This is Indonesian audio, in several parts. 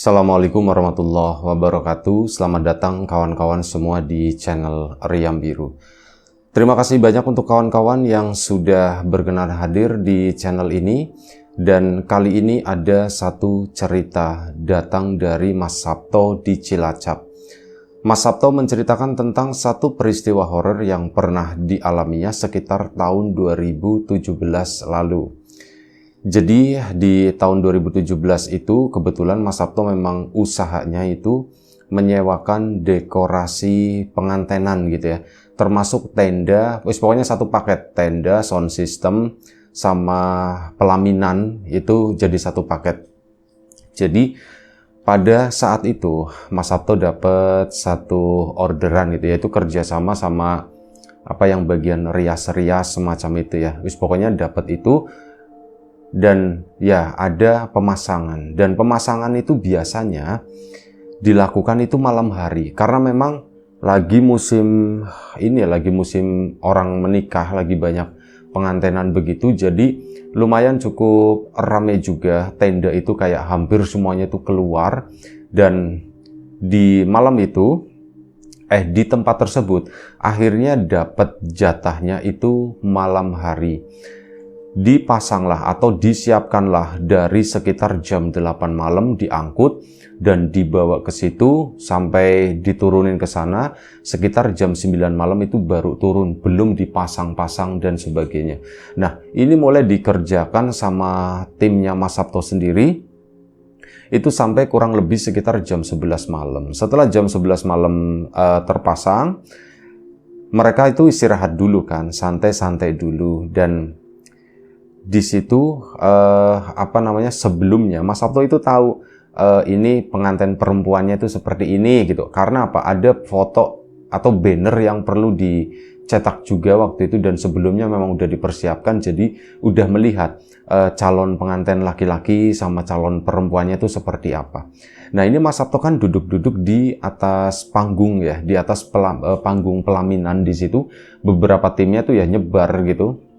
Assalamualaikum warahmatullahi wabarakatuh. Selamat datang kawan-kawan semua di channel Riam Biru. Terima kasih banyak untuk kawan-kawan yang sudah berkenan hadir di channel ini. Dan kali ini ada satu cerita datang dari Mas Sabto di Cilacap. Mas Sabto menceritakan tentang satu peristiwa horor yang pernah dialaminya sekitar tahun 2017 lalu. Jadi di tahun 2017 itu kebetulan Mas Sabto memang usahanya itu menyewakan dekorasi pengantenan gitu ya. Termasuk tenda, pokoknya satu paket tenda, sound system, sama pelaminan itu jadi satu paket. Jadi pada saat itu Mas Sabto dapat satu orderan gitu ya, itu kerjasama sama apa yang bagian rias-rias semacam itu ya. Pokoknya dapat itu. Dan ya ada pemasangan, dan pemasangan itu biasanya dilakukan itu malam hari karena memang lagi musim ini ya, lagi musim orang menikah, lagi banyak pengantenan begitu. Jadi lumayan cukup ramai juga, tenda itu kayak hampir semuanya itu keluar. Dan di malam itu di tempat tersebut akhirnya dapat jatahnya itu malam hari. Dipasanglah atau disiapkanlah dari sekitar jam 8 malam, diangkut dan dibawa ke situ sampai diturunin ke sana sekitar jam 9 malam itu baru turun, belum dipasang-pasang dan sebagainya. Nah, ini mulai dikerjakan sama timnya Mas Sabto sendiri itu sampai kurang lebih sekitar jam 11 malam. Setelah jam 11 malam terpasang, mereka itu istirahat dulu kan, santai-santai dulu. Dan di situ sebelumnya Mas Sabto itu tahu ini pengantin perempuannya itu seperti ini gitu. Karena apa? Ada foto atau banner yang perlu dicetak juga waktu itu, dan sebelumnya memang udah dipersiapkan. Jadi udah melihat calon pengantin laki-laki sama calon perempuannya itu seperti apa. Nah, ini Mas Sabto kan duduk-duduk di atas panggung ya, di atas panggung pelaminan. Di situ beberapa timnya tuh ya nyebar gitu,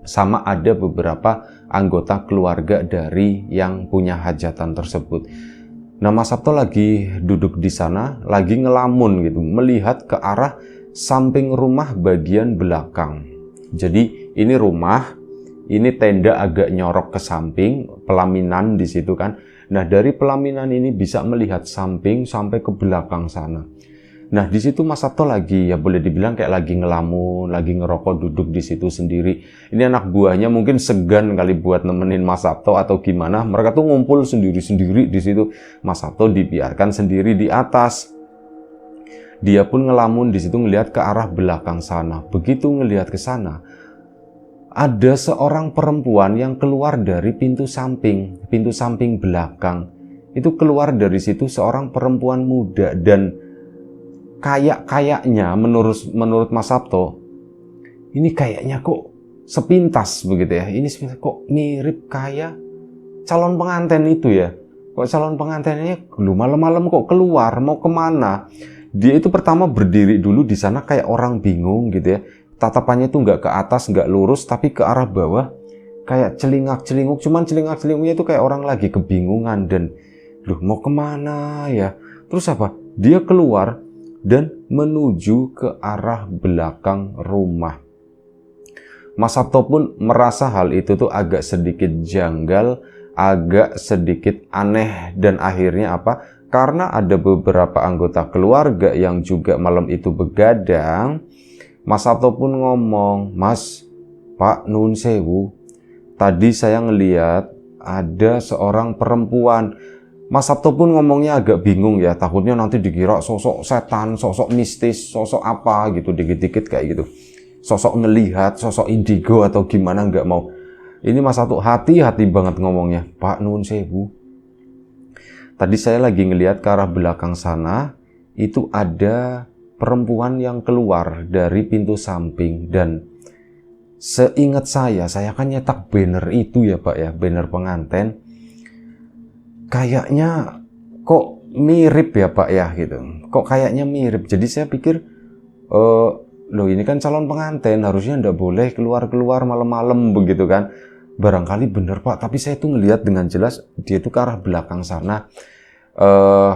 sama ada beberapa anggota keluarga dari yang punya hajatan tersebut. Nah, Mas Sabto lagi duduk di sana, lagi ngelamun gitu, melihat ke arah samping rumah bagian belakang. Jadi ini rumah, ini tenda agak nyorok ke samping, pelaminan di situ kan. Nah, dari pelaminan ini bisa melihat samping sampai ke belakang sana. Nah, di situ Mas Sabto lagi, ya boleh dibilang kayak lagi ngelamun, lagi ngerokok, duduk di situ sendiri. Ini anak buahnya mungkin segan kali buat nemenin Mas Sabto atau gimana. Mereka tuh ngumpul sendiri-sendiri di situ. Mas Sabto dibiarkan sendiri di atas. Dia pun ngelamun di situ, ngelihat ke arah belakang sana. Begitu ngelihat ke sana, ada seorang perempuan yang keluar dari pintu samping belakang. Itu keluar dari situ seorang perempuan muda, dan kayaknya menurut Mas Sabto ini kayaknya kok sepintas begitu ya, ini kok mirip kayak calon pengantin itu ya. Kok calon pengantinnya lu malam-malam kok keluar, mau kemana? Dia itu pertama berdiri dulu di sana kayak orang bingung gitu ya, tatapannya itu nggak ke atas, nggak lurus, tapi ke arah bawah kayak celingak-celinguk. Cuman celingak-celinguknya itu kayak orang lagi kebingungan. Dan loh, mau kemana ya? Terus apa? Dia keluar dan menuju ke arah belakang rumah. Mas Sabto pun merasa hal itu tuh agak sedikit janggal, agak sedikit aneh. Dan akhirnya apa? Karena ada beberapa anggota keluarga yang juga malam itu begadang, Mas Sabto pun ngomong, "Mas, Pak, Nun Sewu, tadi saya ngeliat ada seorang perempuan." Mas Sabto pun ngomongnya agak bingung ya, takutnya nanti dikira sosok setan, sosok mistis, sosok apa gitu, dikit-dikit kayak gitu. Sosok ngelihat, sosok indigo atau gimana, nggak mau. Ini Mas Sabto hati-hati banget ngomongnya, "Pak Nun Sewu, tadi saya lagi ngelihat ke arah belakang sana, itu ada perempuan yang keluar dari pintu samping. Dan seingat saya kan nyetak banner itu ya Pak ya, banner pengantin. Kayaknya kok mirip ya Pak ya gitu. Kok kayaknya mirip." Jadi saya pikir, loh ini kan calon pengantin, harusnya ndak boleh keluar-keluar malam-malam begitu kan. Barangkali bener Pak, tapi saya tuh ngelihat dengan jelas dia tuh ke arah belakang sana. eh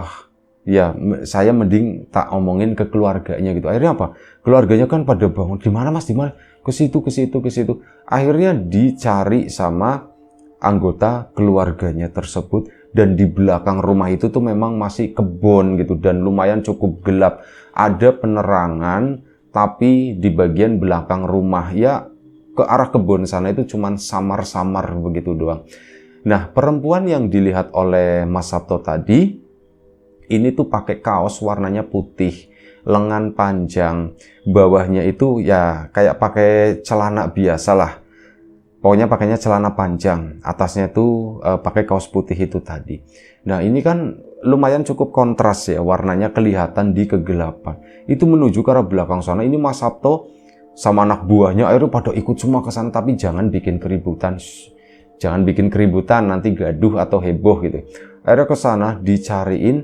ya saya mending tak omongin ke keluarganya gitu. Akhirnya apa? Keluarganya kan pada bangun, di mana Mas, di mana? Ke situ, ke situ, ke situ. Akhirnya dicari sama anggota keluarganya tersebut, dan di belakang rumah itu tuh memang masih kebun gitu dan lumayan cukup gelap. Ada penerangan tapi di bagian belakang rumah ya ke arah kebun sana itu cuman samar-samar begitu doang. Nah, perempuan yang dilihat oleh Mas Sabto tadi ini tuh pakai kaos warnanya putih, lengan panjang, bawahnya itu ya kayak pakai celana biasa lah. Pokoknya pakainya celana panjang, atasnya tuh pakai kaos putih itu tadi. Nah, ini kan lumayan cukup kontras ya, warnanya kelihatan di kegelapan. Itu menuju ke arah belakang sana. Ini Mas Sabto sama anak buahnya akhirnya pada ikut semua ke sana, tapi jangan bikin keributan. Jangan bikin keributan, nanti gaduh atau heboh gitu. Akhirnya ke sana dicariin.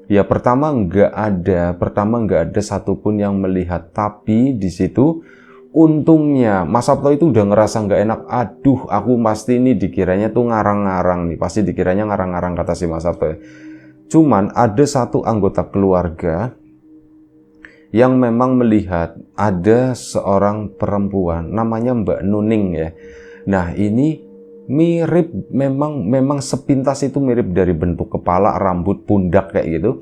Ya pertama nggak ada satupun yang melihat, tapi di situ untungnya Mas Sabto itu udah ngerasa nggak enak. Aduh, aku pasti ini dikiranya tuh ngarang-ngarang nih. Pasti dikiranya ngarang-ngarang, kata si Mas Sabto ya. Cuman ada satu anggota keluarga yang memang melihat ada seorang perempuan namanya Mbak Nuning ya. Nah, ini mirip, memang sepintas itu mirip dari bentuk kepala, rambut, pundak kayak gitu.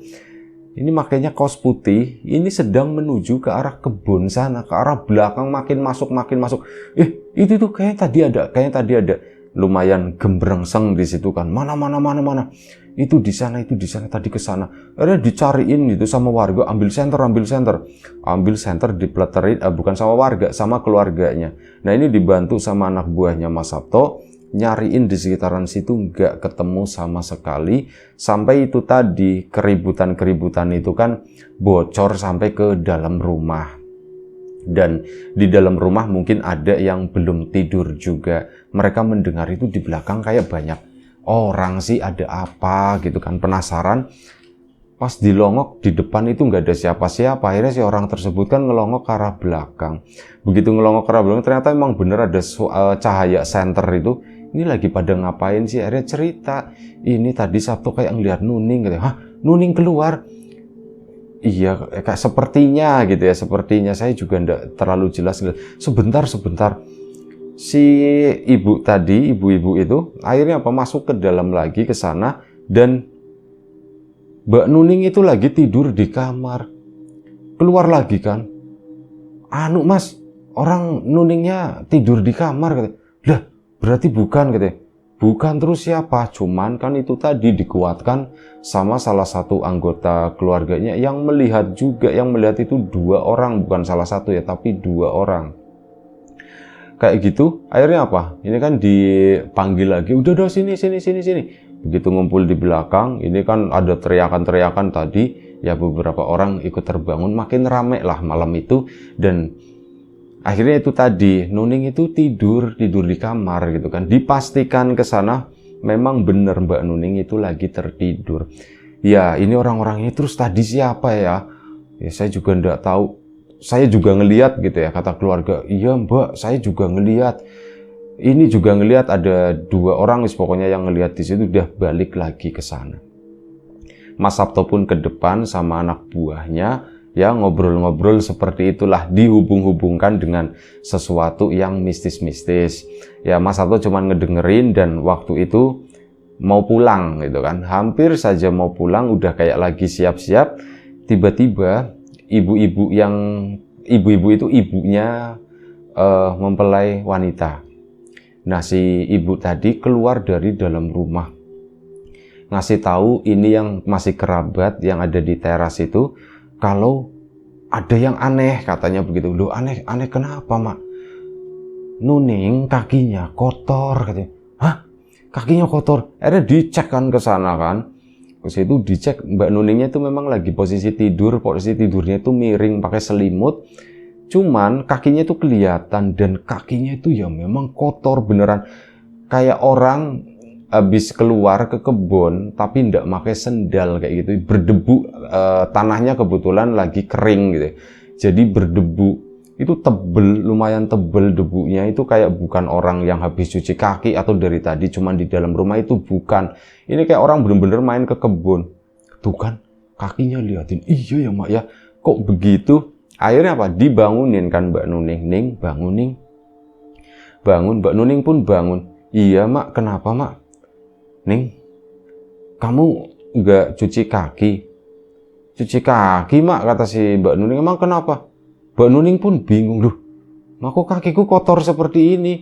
Ini makanya kaos putih, ini sedang menuju ke arah kebun sana, ke arah belakang, makin masuk. Itu tuh kayaknya tadi ada. Lumayan gembrengseng di situ kan. Mana. Itu di sana tadi ke sana. Akhirnya dicariin gitu sama warga, ambil senter dipleterin, bukan sama warga, sama keluarganya. Nah, ini dibantu sama anak buahnya Mas Sabto. Nyariin di sekitaran situ nggak ketemu sama sekali, sampai itu tadi keributan itu kan bocor sampai ke dalam rumah. Dan di dalam rumah mungkin ada yang belum tidur juga. Mereka mendengar itu di belakang kayak banyak orang sih, ada apa gitu kan, penasaran. Pas dilongok di depan itu nggak ada siapa-siapa. Akhirnya si orang tersebut kan ngelongok ke arah belakang. Begitu ngelongok ke arah belakang, ternyata emang bener ada cahaya senter itu. Ini lagi pada ngapain sih? Akhirnya cerita, ini tadi Sabto kayak ngeliat Nuning gitu. Hah? Nuning keluar? Iya, kayak sepertinya gitu ya, sepertinya. Saya juga enggak terlalu jelas. Sebentar. Si ibu-ibu itu akhirnya masuk ke dalam lagi ke sana, dan Mbak Nuning itu lagi tidur di kamar. Keluar lagi kan. Anu Mas, orang Nuningnya tidur di kamar gitu. Lah, berarti bukan gitu. Bukan, terus siapa? Cuman kan itu tadi dikuatkan sama salah satu anggota keluarganya yang melihat juga. Yang melihat itu 2 orang, bukan salah satu ya, tapi 2 orang. Kayak gitu, akhirnya apa? Ini kan dipanggil lagi, udah sini. Begitu ngumpul di belakang, ini kan ada teriakan tadi, ya beberapa orang ikut terbangun, makin rame lah malam itu. Dan akhirnya itu tadi, Nuning itu tidur di kamar gitu kan. Dipastikan ke sana, memang bener Mbak Nuning itu lagi tertidur. Ya, ini orang-orang ini terus tadi siapa ya? Ya saya juga enggak tahu. Saya juga ngelihat gitu ya, kata keluarga. Iya Mbak, saya juga ngelihat. Ini juga ngelihat ada 2 orang pokoknya yang ngelihat di situ, udah balik lagi ke sana. Mas Sabto pun ke depan sama anak buahnya. Ya ngobrol-ngobrol seperti itulah, dihubung-hubungkan dengan sesuatu yang mistis-mistis. Ya Mas Sabto cuma ngedengerin, dan waktu itu mau pulang gitu kan. Hampir saja mau pulang, udah kayak lagi siap-siap. Tiba-tiba ibu-ibu itu ibunya mempelai wanita. Nah, si ibu tadi keluar dari dalam rumah. Ngasih tahu ini yang masih kerabat yang ada di teras itu, kalau ada yang aneh, katanya begitu. Loh, aneh kenapa Mak? Nuning kakinya kotor, katanya. Hah? Kakinya kotor? Akhirnya dicek kan ke sana kan. Ke situ dicek, Mbak Nuningnya itu memang lagi posisi tidurnya itu miring pakai selimut. Cuman kakinya itu kelihatan, dan kakinya itu ya memang kotor beneran. Kayak orang habis keluar ke kebun tapi ndak pakai sendal kayak gitu, berdebu. Tanahnya kebetulan lagi kering gitu, jadi berdebu. Itu lumayan tebel debunya, itu kayak bukan orang yang habis cuci kaki atau dari tadi cuman di dalam rumah, itu bukan. Ini kayak orang bener-bener main ke kebun. tuh kan kakinya liatin, iya ya mak ya, kok begitu. Akhirnya apa, dibangunin kan Mbak Nuning, Ning bangun Ning, bangun. Mbak Nuning pun bangun. Iya mak, kenapa mak? Ning, kamu nggak cuci kaki? Cuci kaki mak, kata si Mbak Nuning. Emang kenapa? Mbak Nuning pun bingung, loh mak kok kakiku kotor seperti ini?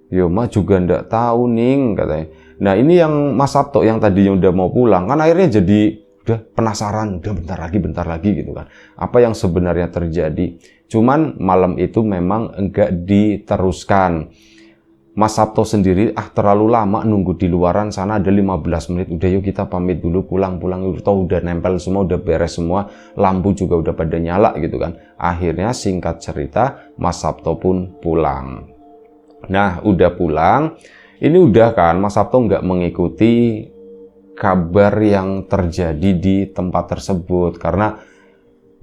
Yo mak juga ndak tahu Ning, katanya. Nah ini yang Mas Sabto yang tadinya udah mau pulang kan akhirnya jadi udah penasaran, udah bentar lagi gitu kan, apa yang sebenarnya terjadi. Cuman malam itu memang enggak diteruskan. Mas Sabto sendiri terlalu lama nunggu di luaran sana, ada 15 menit, udah yuk kita pamit dulu, pulang toh udah nempel semua, udah beres semua, lampu juga udah pada nyala gitu kan. Akhirnya singkat cerita Mas Sabto pun pulang. Nah udah pulang, ini udah kan Mas Sabto nggak mengikuti kabar yang terjadi di tempat tersebut karena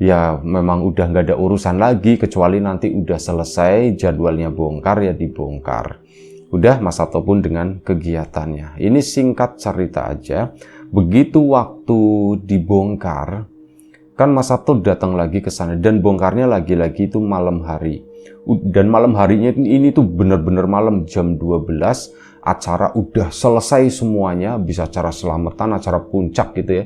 ya memang udah nggak ada urusan lagi, kecuali nanti udah selesai jadwalnya bongkar ya dibongkar. Udah Mas Sabto pun dengan kegiatannya. Ini singkat cerita aja. Begitu waktu dibongkar, kan Mas Sabto datang lagi ke sana dan bongkarnya lagi-lagi itu malam hari. Dan malam harinya ini tuh bener-bener malam jam 12, acara udah selesai semuanya, bisa acara selamatan, acara puncak gitu ya.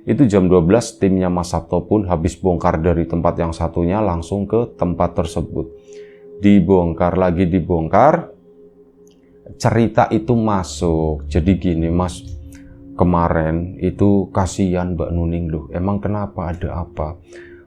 Itu jam 12 timnya Mas Sabto pun habis bongkar dari tempat yang satunya langsung ke tempat tersebut. Dibongkar lagi dibongkar, cerita itu masuk. Jadi gini Mas, kemarin itu kasihan Mbak Nuning loh. Emang kenapa, ada apa?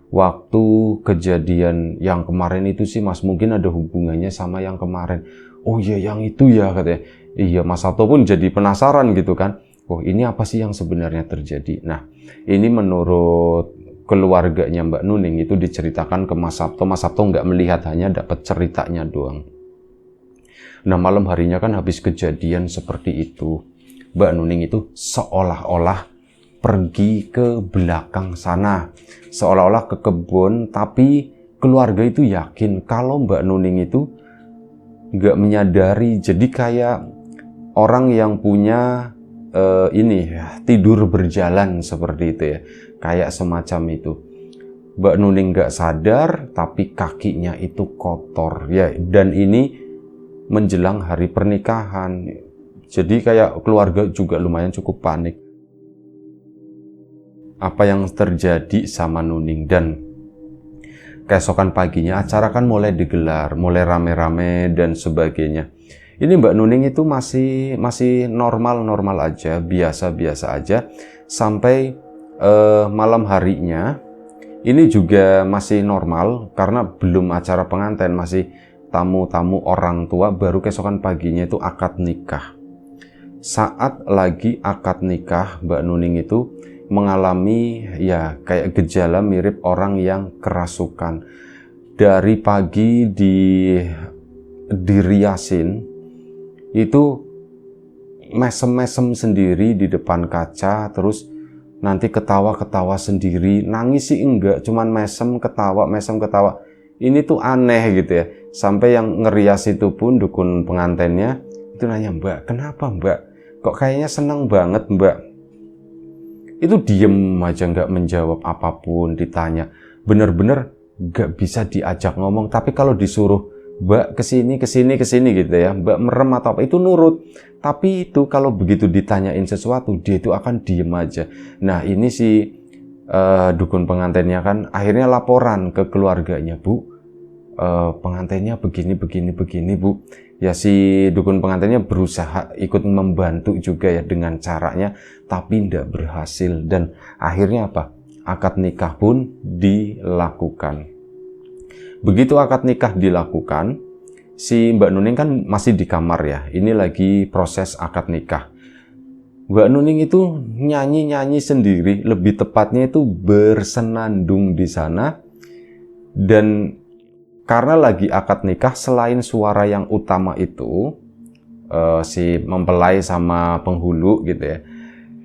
Waktu kejadian yang kemarin itu sih Mas, mungkin ada hubungannya sama yang kemarin. Oh iya yang itu ya, katanya. Iya, Mas Sabto pun jadi penasaran gitu kan. Oh ini apa sih yang sebenarnya terjadi? Nah ini menurut keluarganya Mbak Nuning itu diceritakan ke Mas Sabto. Mas Sabto nggak melihat, hanya dapat ceritanya doang. Nah malam harinya kan habis kejadian seperti itu, Mbak Nuning itu seolah-olah pergi ke belakang sana, seolah-olah ke kebun, tapi keluarga itu yakin kalau Mbak Nuning itu nggak menyadari. Jadi kayak orang yang punya tidur berjalan seperti itu ya, kayak semacam itu. Mbak Nuning nggak sadar tapi kakinya itu kotor ya, dan ini menjelang hari pernikahan. Jadi kayak keluarga juga lumayan cukup panik apa yang terjadi sama Nuning. Dan keesokan paginya acara kan mulai digelar, mulai rame-rame dan sebagainya. Ini Mbak Nuning itu masih normal aja, biasa-biasa aja, sampai malam harinya ini juga masih normal karena belum acara pengantin, masih tamu-tamu orang tua. Baru keesokan paginya itu akad nikah. Saat lagi akad nikah, Mbak Nuning itu mengalami ya kayak gejala mirip orang yang kerasukan. Dari pagi diriasin itu mesem-mesem sendiri di depan kaca, terus nanti ketawa-ketawa sendiri, nangis sih enggak, cuman mesem ketawa. Ini tuh aneh gitu ya. Sampai yang ngerias itu pun dukun pengantinnya itu nanya, Mbak kenapa Mbak? Kok kayaknya seneng banget Mbak? Itu diem aja, nggak menjawab apapun. Ditanya bener-bener nggak bisa diajak ngomong. Tapi kalau disuruh Mbak kesini gitu ya, Mbak merem atau apa, itu nurut. Tapi itu kalau begitu ditanyain sesuatu, dia itu akan diem aja. Nah ini si dukun pengantinnya kan akhirnya laporan ke keluarganya, Bu, pengantinnya begini Bu. Ya si dukun pengantinnya berusaha ikut membantu juga ya dengan caranya, tapi tidak berhasil. Dan akhirnya apa? Akad nikah pun dilakukan. Begitu akad nikah dilakukan, si Mbak Nuning kan masih di kamar ya. Ini lagi proses akad nikah. Mbak Nuning itu nyanyi sendiri, lebih tepatnya itu bersenandung di sana. Dan karena lagi akad nikah, selain suara yang utama itu si mempelai sama penghulu gitu ya,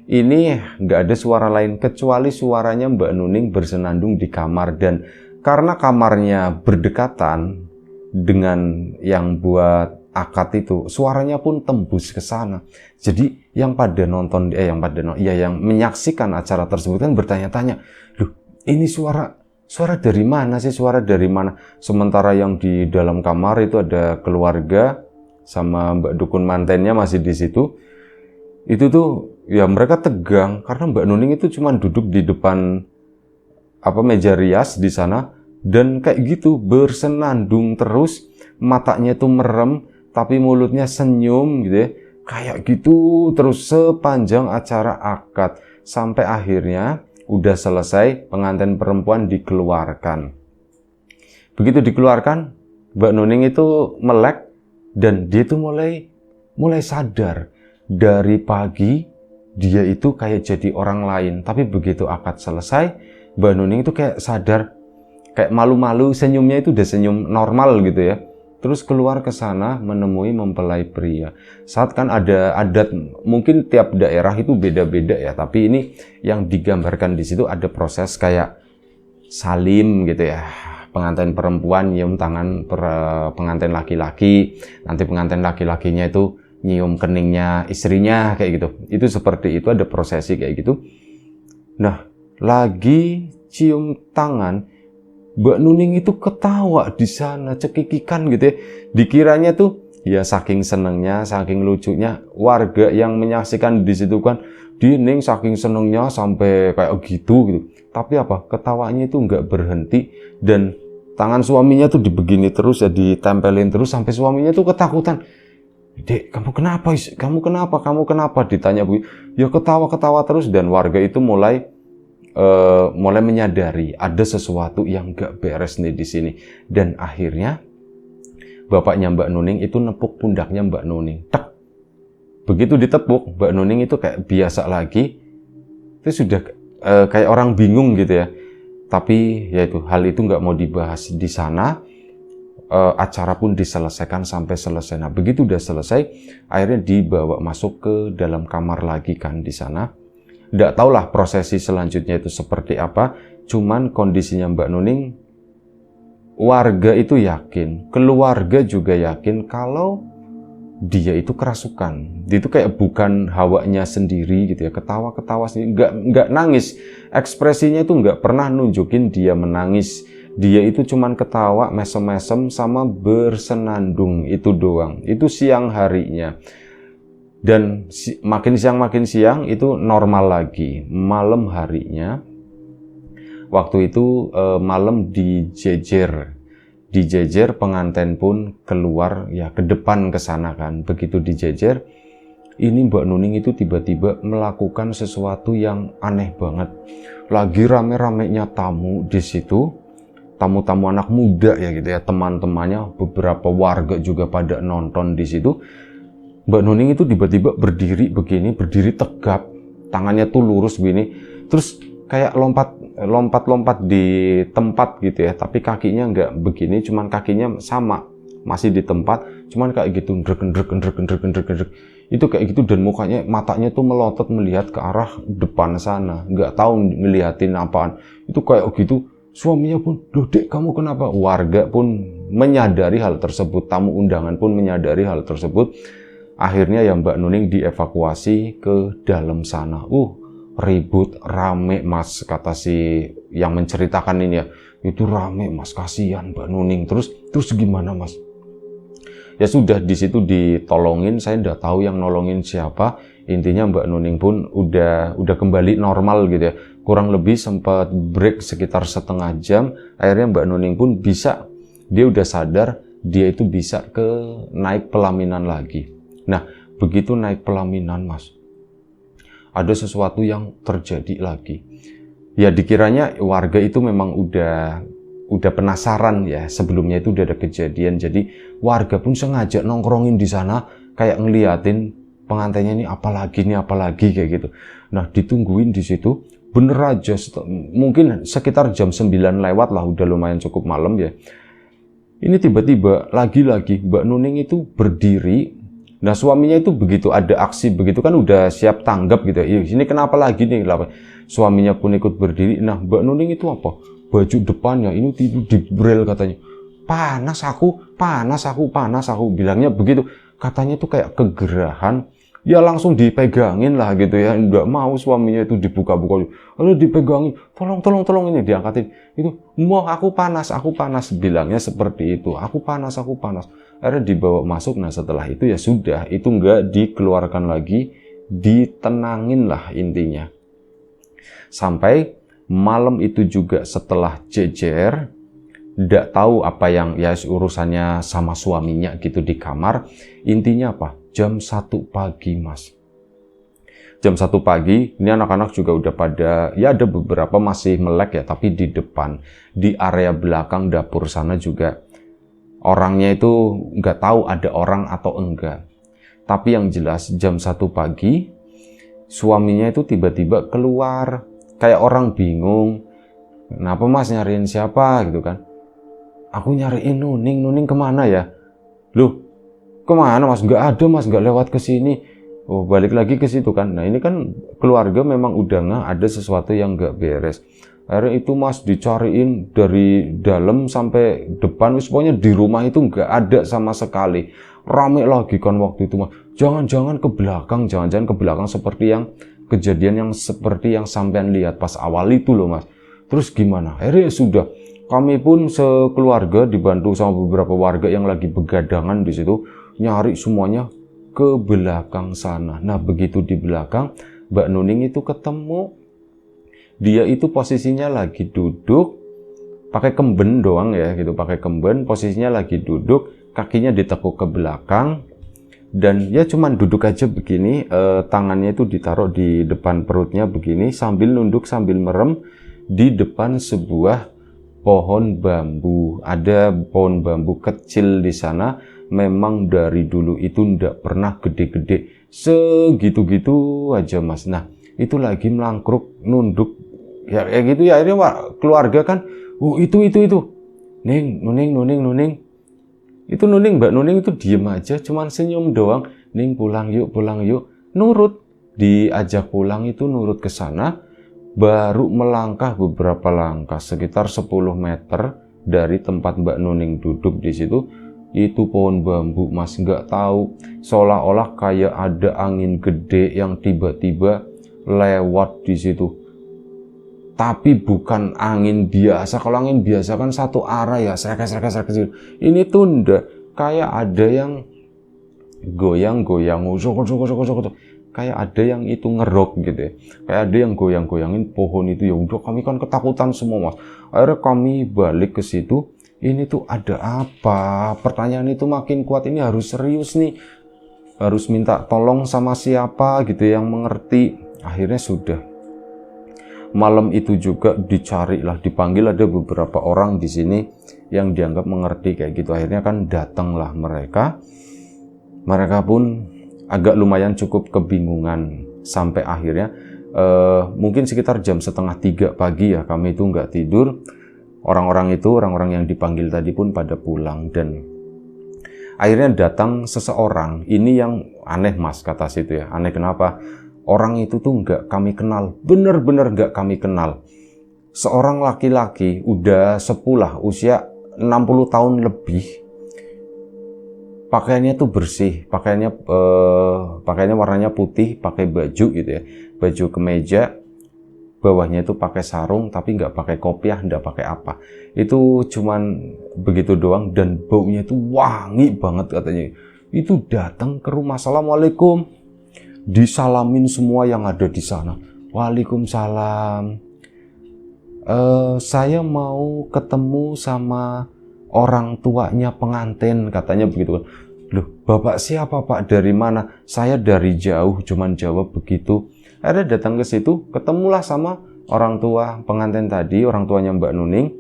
ini nggak ada suara lain kecuali suaranya Mbak Nuning bersenandung di kamar. Dan karena kamarnya berdekatan dengan yang buat akad itu, suaranya pun tembus ke sana. Jadi yang pada nonton, yang menyaksikan acara tersebut kan bertanya-tanya, loh ini suara dari mana sih, suara dari mana? Sementara yang di dalam kamar itu ada keluarga sama Mbak Dukun mantennya masih di situ. Itu tuh ya mereka tegang karena Mbak Nuning itu cuma duduk di depan meja rias di sana dan kayak gitu bersenandung terus, matanya tuh merem tapi mulutnya senyum gitu ya. Kayak gitu terus sepanjang acara akad sampai akhirnya udah selesai, pengantin perempuan dikeluarkan. Begitu dikeluarkan, Mbak Nuning itu melek dan dia tuh mulai sadar. Dari pagi dia itu kayak jadi orang lain, tapi begitu akad selesai, Mbak Nuning itu kayak sadar, kayak malu-malu, senyumnya itu udah senyum normal gitu ya. Terus keluar ke sana menemui mempelai pria. Saat kan ada adat, mungkin tiap daerah itu beda-beda ya, tapi ini yang digambarkan di situ ada proses kayak salim gitu ya. Pengantin perempuan nyium tangan pengantin laki-laki, nanti pengantin laki-lakinya itu nyium keningnya istrinya kayak gitu. Itu seperti itu, ada prosesi kayak gitu. Nah, lagi cium tangan, Mbak Nuning itu ketawa di sana, cekikikan gitu ya. Dikiranya tuh ya saking senengnya, saking lucunya warga yang menyaksikan di situ kan, Dining saking senengnya sampai kayak gitu. Tapi apa? Ketawanya itu nggak berhenti dan tangan suaminya tuh dibegini terus ya, ditempelin terus sampai suaminya tuh ketakutan. Dek, kamu kenapa? Kamu kenapa? Ditanya begitu. Ya ketawa terus dan warga itu mulai menyadari ada sesuatu yang gak beres nih di sini. Dan akhirnya bapaknya Mbak Nuning itu nepuk pundaknya Mbak Nuning. Tek. Begitu ditepuk, Mbak Nuning itu kayak biasa lagi. Itu sudah kayak orang bingung gitu ya. Tapi ya itu, hal itu gak mau dibahas di sana. Acara pun diselesaikan sampai selesai. Nah, begitu udah selesai, akhirnya dibawa masuk ke dalam kamar lagi kan di sana. Nggak tahulah prosesi selanjutnya itu seperti apa, cuman kondisinya Mbak Nuning, warga itu yakin, keluarga juga yakin kalau dia itu kerasukan. Dia itu kayak bukan hawanya sendiri gitu ya, ketawa-ketawa sendiri, nggak nangis, ekspresinya itu nggak pernah nunjukin dia menangis. Dia itu cuman ketawa, mesem-mesem sama bersenandung, itu doang. Itu siang harinya. Dan makin siang itu normal lagi. Malam harinya, waktu itu malam dijejer pengantin pun keluar ya ke depan ke sana kan. Begitu dijejer, ini Mbak Nuning itu tiba-tiba melakukan sesuatu yang aneh banget. Lagi rame-ramenya tamu di situ, tamu-tamu anak muda ya gitu ya, teman-temannya, beberapa warga juga pada nonton di situ. Mbak Nuning itu tiba-tiba berdiri tegap, tangannya tuh lurus begini, terus kayak lompat di tempat gitu ya, tapi kakinya nggak begini, cuman kakinya sama, masih di tempat, cuman kayak gitu, ndrek. Itu kayak gitu dan matanya tuh melotot melihat ke arah depan sana, nggak tahu ngeliatin apaan. Itu kayak gitu, suaminya pun, "Loh Dek, kamu kenapa?" Warga pun menyadari hal tersebut, tamu undangan pun menyadari hal tersebut. Akhirnya ya Mbak Nuning dievakuasi ke dalam sana. Ribut, rame Mas, kata si yang menceritakan ini ya. Itu rame Mas, kasihan Mbak Nuning. Terus gimana Mas? Ya sudah, di situ ditolongin, saya nggak tahu yang nolongin siapa. Intinya Mbak Nuning pun udah kembali normal gitu ya. Kurang lebih sempat break sekitar setengah jam. Akhirnya Mbak Nuning pun bisa, dia udah sadar, dia itu bisa naik pelaminan lagi. Nah, begitu naik pelaminan Mas, ada sesuatu yang terjadi lagi. Ya dikiranya warga itu memang udah penasaran ya, sebelumnya itu udah ada kejadian, jadi warga pun sengaja nongkrongin di sana kayak ngeliatin pengantinnya ini apalagi kayak gitu. Nah, ditungguin di situ, bener aja mungkin sekitar jam 9 lewat lah, udah lumayan cukup malam ya. Ini tiba-tiba lagi-lagi Mbak Nuning itu berdiri. Nah, suaminya itu begitu ada aksi begitu kan udah siap tanggap gitu ya. Ini kenapa lagi nih? Suaminya pun ikut berdiri. Nah, Mbak Nuning itu apa? Baju depannya ini dibrel katanya. Panas aku. Bilangnya begitu. Katanya tuh kayak kegerahan, ya langsung dipegangin lah gitu ya, nggak mau suaminya itu dibuka-buka, lalu dipegangin, tolong ini diangkatin, itu mau aku panas, bilangnya seperti itu, aku panas, akhirnya dibawa masuk. Nah setelah itu ya sudah, itu nggak dikeluarkan lagi, ditenangin lah intinya, sampai malam itu juga setelah jejer, nggak tahu apa yang ya urusannya sama suaminya gitu di kamar. Intinya apa? Jam 1 pagi mas. Jam 1 pagi, ini anak-anak juga udah pada, ya ada beberapa masih melek ya, tapi di depan, di area belakang dapur sana juga, orangnya itu nggak tahu ada orang atau enggak. Tapi yang jelas jam 1 pagi, suaminya itu tiba-tiba keluar, kayak orang bingung, kenapa mas nyariin siapa gitu kan. Aku nyariin Nuning kemana ya? Loh, kemana mas? Nggak ada mas, nggak lewat ke sini. Oh, balik lagi ke situ kan. Nah ini kan keluarga memang udah nggak ada sesuatu yang nggak beres. Akhirnya itu mas dicariin dari dalam sampai depan, pokoknya di rumah itu nggak ada sama sekali. Rame lagi kan waktu itu mas. Jangan-jangan ke belakang seperti yang kejadian yang seperti yang sampean lihat pas awal itu loh mas. Terus gimana? Akhirnya sudah. Kami pun sekeluarga dibantu sama beberapa warga yang lagi begadangan di situ, nyari semuanya ke belakang sana. Nah, begitu di belakang, Mbak Nuning itu ketemu. Dia itu posisinya lagi duduk, pakai kemben doang ya, gitu, pakai kemben, posisinya lagi duduk, kakinya ditekuk ke belakang, dan ya cuman duduk aja begini, tangannya itu ditaruh di depan perutnya begini, sambil nunduk, sambil merem di depan sebuah pohon bambu. Ada pohon bambu kecil di sana, memang dari dulu itu ndak pernah gede-gede, segitu-gitu aja mas. Nah itu lagi melangkruk nunduk ya kayak gitu ya. Akhirnya keluarga kan, oh itu Nuning itu Nuning, Mbak Nuning itu diem aja, cuman senyum doang. Ning pulang yuk, nurut, diajak pulang itu nurut ke sana. Baru melangkah beberapa langkah, sekitar 10 meter dari tempat Mbak Nuning duduk di situ, itu pohon bambu mas, nggak tahu, seolah-olah kayak ada angin gede yang tiba-tiba lewat di situ. Tapi bukan angin biasa. Kalau angin biasa kan satu arah ya, serek. Ini tuh ndak, kayak ada yang goyang-goyang, kayak ada yang itu ngerok gitu ya, kayak ada yang goyang-goyangin pohon itu. Ya udah kami kan ketakutan semua mas. Akhirnya kami balik ke situ, ini tuh ada apa? Pertanyaan itu makin kuat, ini harus serius nih, harus minta tolong sama siapa gitu yang mengerti. Akhirnya sudah, malam itu juga dicari lah, dipanggil ada beberapa orang di sini yang dianggap mengerti kayak gitu. Akhirnya kan datanglah mereka pun agak lumayan cukup kebingungan, sampai akhirnya mungkin sekitar jam 2:30 pagi ya, kami itu nggak tidur. Orang-orang yang dipanggil tadi pun pada pulang, dan akhirnya datang seseorang. Ini yang aneh mas, kata situ ya. Aneh kenapa? Orang itu tuh nggak kami kenal, bener-bener nggak kami kenal. Seorang laki-laki udah sepuh, usia 60 tahun lebih. Pakaiannya tuh bersih, pakaiannya warnanya putih, pakai baju gitu ya, baju kemeja, bawahnya itu pakai sarung, tapi nggak pakai kopiah, nggak pakai apa, itu cuman begitu doang, dan baunya itu wangi banget katanya. Itu datang ke rumah, assalamualaikum, disalamin semua yang ada di sana. Waalaikumsalam, saya mau ketemu sama orang tuanya pengantin, katanya begitu kan. Loh, bapak siapa pak? Dari mana? Saya dari jauh, cuman jawab begitu. Akhirnya datang ke situ, ketemulah sama orang tua pengantin tadi, orang tuanya Mbak Nuning.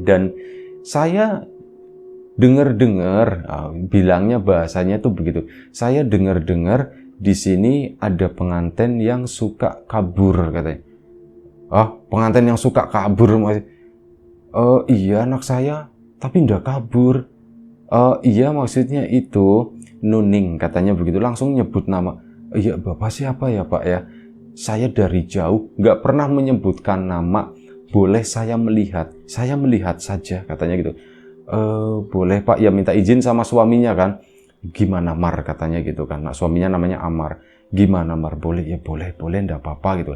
Dan saya dengar-dengar, bilangnya bahasanya tuh begitu. Saya dengar-dengar di sini ada pengantin yang suka kabur katanya. Pengantin yang suka kabur mas? Iya anak saya, tapi ndak kabur. Iya maksudnya itu Nuning, katanya begitu, langsung nyebut nama. Iya bapak siapa ya pak ya? Saya dari jauh, nggak pernah menyebutkan nama. Boleh saya melihat saja, katanya gitu. Boleh pak, ya minta izin sama suaminya kan. Gimana Mar, katanya gitu kan. Nah, suaminya namanya Amar. Gimana Mar, boleh? Ya boleh, enggak apa-apa gitu.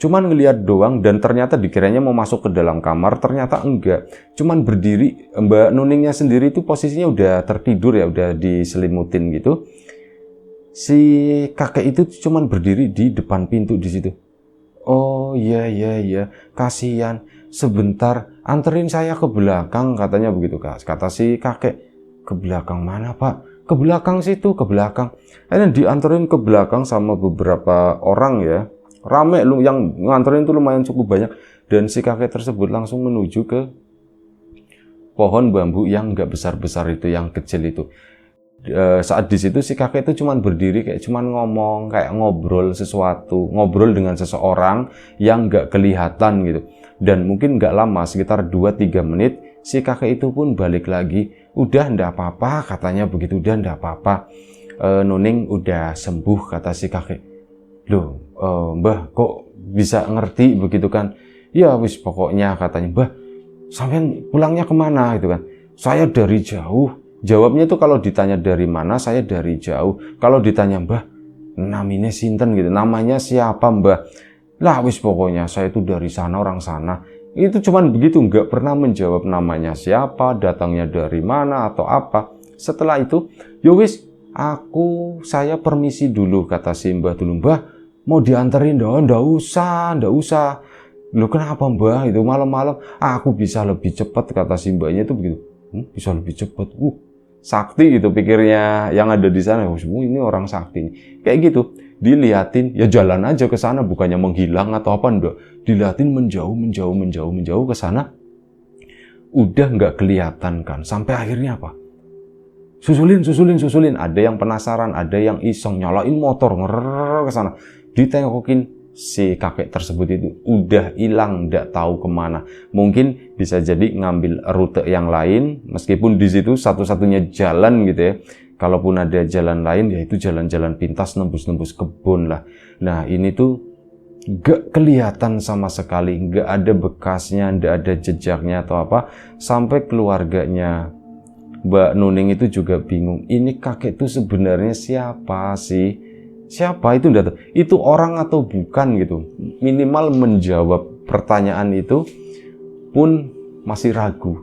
Cuman ngelihat doang, dan ternyata dikiranya mau masuk ke dalam kamar, ternyata enggak. Cuman berdiri, Mbak Nuningnya sendiri itu posisinya udah tertidur ya, udah diselimutin gitu. Si kakek itu cuman berdiri di depan pintu di situ. Oh iya, kasihan. Sebentar, anterin saya ke belakang, katanya begitu kata si kakek. Ke belakang mana Pak? Ke belakang situ, ke belakang. Akhirnya dianterin ke belakang sama beberapa orang ya. Rame lu yang nganterin itu lumayan cukup banyak. Dan si kakek tersebut langsung menuju ke pohon bambu yang nggak besar-besar itu, yang kecil itu. Saat di situ si kakek itu cuman berdiri, kayak cuman ngomong, kayak ngobrol sesuatu, ngobrol dengan seseorang yang nggak kelihatan gitu. Dan mungkin nggak lama, sekitar 2-3 menit, si kakek itu pun balik lagi. Udah ndak apa-apa, katanya begitu. Udah ndak apa-apa, Nuning udah sembuh, kata si kakek. Loh, Mbah kok bisa ngerti begitu kan? Ya wis pokoknya, katanya. Mbah, sampean pulangnya kemana gitu kan? Saya dari jauh. Jawabnya tuh kalau ditanya dari mana, saya dari jauh. Kalau ditanya, Mbah, namanya sinten gitu, namanya siapa Mbah? Lah wis pokoknya saya itu dari sana, orang sana. Itu cuman begitu, nggak pernah menjawab namanya siapa, datangnya dari mana atau apa. Setelah itu, yo wis, saya permisi dulu, kata si Mbah dulu. Mbah, mau dianterin dong? Nggak usah. Loh kenapa Mbah? Itu malam-malam aku bisa lebih cepat, kata si Mbahnya itu begitu. Bisa lebih cepat. Sakti gitu pikirnya yang ada di sana. Ini orang sakti. Kayak gitu. Diliatin, ya jalan aja ke sana, bukannya menghilang atau apa, enggak. Diliatin menjauh ke sana. Udah nggak kelihatan kan. Sampai akhirnya apa? Susulin. Ada yang penasaran, ada yang iseng nyalain motor ngerer ke sana. Ditengokin, si kakek tersebut itu udah hilang, nggak tahu kemana. Mungkin bisa jadi ngambil rute yang lain, meskipun di situ satu-satunya jalan gitu ya. Kalaupun ada jalan lain, ya itu jalan-jalan pintas, nembus-nembus kebun lah. Nah ini tuh nggak kelihatan sama sekali, nggak ada bekasnya, nggak ada jejaknya atau apa. Sampai keluarganya Mbak Nuning itu juga bingung, ini kakek tuh sebenarnya siapa sih? Siapa itu? Itu orang atau bukan gitu. Minimal menjawab pertanyaan itu pun masih ragu.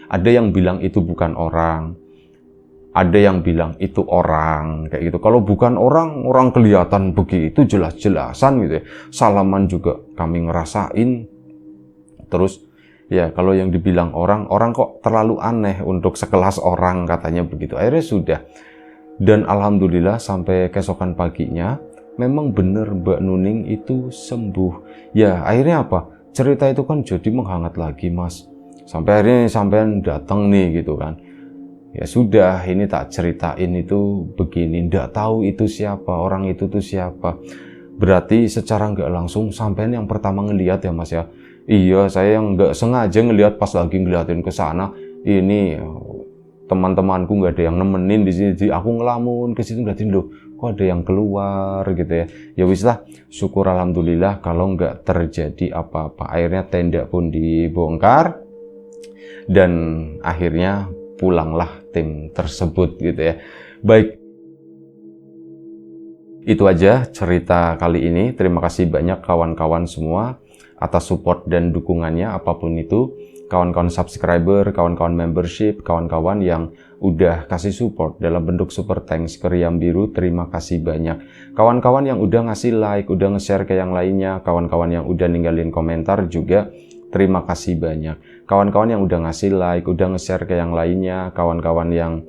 Ada yang bilang itu bukan orang, ada yang bilang itu orang, kayak gitu. Kalau bukan orang, orang kelihatan begitu jelas-jelasan gitu ya. Salaman juga kami ngerasain. Terus ya kalau yang dibilang orang kok terlalu aneh untuk sekelas orang, katanya begitu. Akhirnya sudah. Dan alhamdulillah sampai keesokan paginya memang benar Mbak Nuning itu sembuh. Ya akhirnya apa? Cerita itu kan jadi menghangat lagi Mas. Sampai akhirnya sampean datang nih gitu kan. Ya sudah, ini tak ceritain itu begini. Nggak tahu itu siapa, orang itu tuh siapa. Berarti secara nggak langsung sampean yang pertama ngelihat ya Mas ya. Iya, saya yang nggak sengaja ngelihat pas lagi ngeliatin ke sana. Ini teman-temanku nggak ada yang nemenin di sini, aku ngelamun ke situ, ngeliatin loh, kok ada yang keluar gitu ya. Ya wis lah, syukur alhamdulillah kalau nggak terjadi apa-apa. Akhirnya tenda pun dibongkar dan akhirnya pulanglah tim tersebut gitu ya. Baik, itu aja cerita kali ini. Terima kasih banyak kawan-kawan semua atas support dan dukungannya apapun itu. Kawan-kawan subscriber, kawan-kawan membership, kawan-kawan yang udah kasih support dalam bentuk super thanks ke Riam Biru, terima kasih banyak. Kawan-kawan yang udah ngasih like, udah nge-share ke yang lainnya, kawan-kawan yang udah ninggalin komentar juga, terima kasih banyak. Kawan-kawan yang udah ngasih like, udah nge-share ke yang lainnya, kawan-kawan yang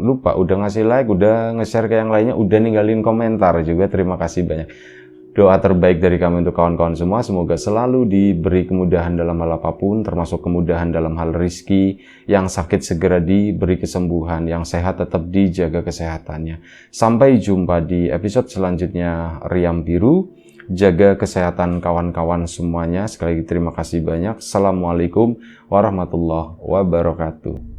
lupa, udah ngasih like, udah nge-share ke yang lainnya, udah ninggalin komentar juga, terima kasih banyak. Doa terbaik dari kami untuk kawan-kawan semua, semoga selalu diberi kemudahan dalam hal apapun, termasuk kemudahan dalam hal rizki, yang sakit segera diberi kesembuhan, yang sehat tetap dijaga kesehatannya. Sampai jumpa di episode selanjutnya Riam Biru, jaga kesehatan kawan-kawan semuanya. Sekali lagi terima kasih banyak. Assalamualaikum warahmatullahi wabarakatuh.